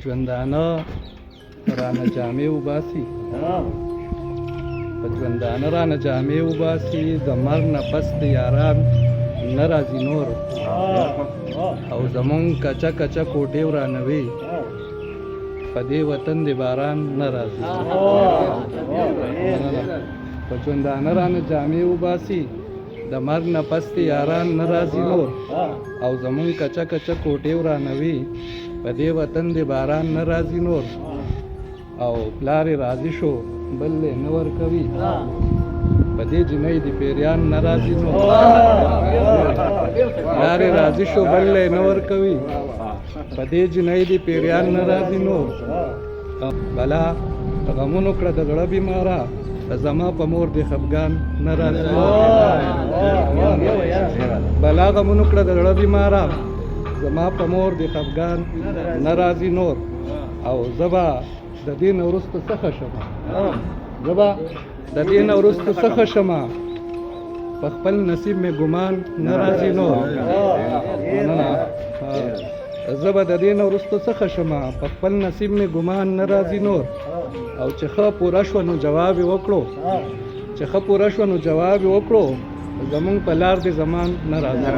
ژوندانه رانه جامې وباسي په ژوندانه رانه جامې وباسي د مرګ نه پس د یاران نه راځي نور او زمونږ کچه کچه کوټې ورانوي په دې وطن د باران نه راځي په ژوندانه رانه جامې وباسي د مرګ نه پس د یاران نه راځي نور او زمونږ کچه کچه کوټې ورانوي په دې وطن د باران نه راځي نور او پلار یې راضي شو بل یې نه ورکوي په دې جنۍ د پیریان نه راځي نور پلار یې راضي شو بل یې نه ورکوي په دې جنۍ د پیریان نه راځي نور بلا غمونو کړه د زړه بیماره زما په مور د خفګان نه راځي بلا غمونو کړه د زړه بیماره زما په مور د خفګان نه راځي نور او زبا د دې نه وروسته څخه شمه زبا د دې نه وروسته څخه شمه په خپل نصیب مې ګمان نه راځي نور زبا د دې نه وروسته څخه شمه په خپل نصیب مې ګمان نه راځي نور او چې ښه پوره شوه نو جواب یې وکړو چې ښه پوره شوه نو جواب یې وکړو زمونږ په لار د زمان نه راځي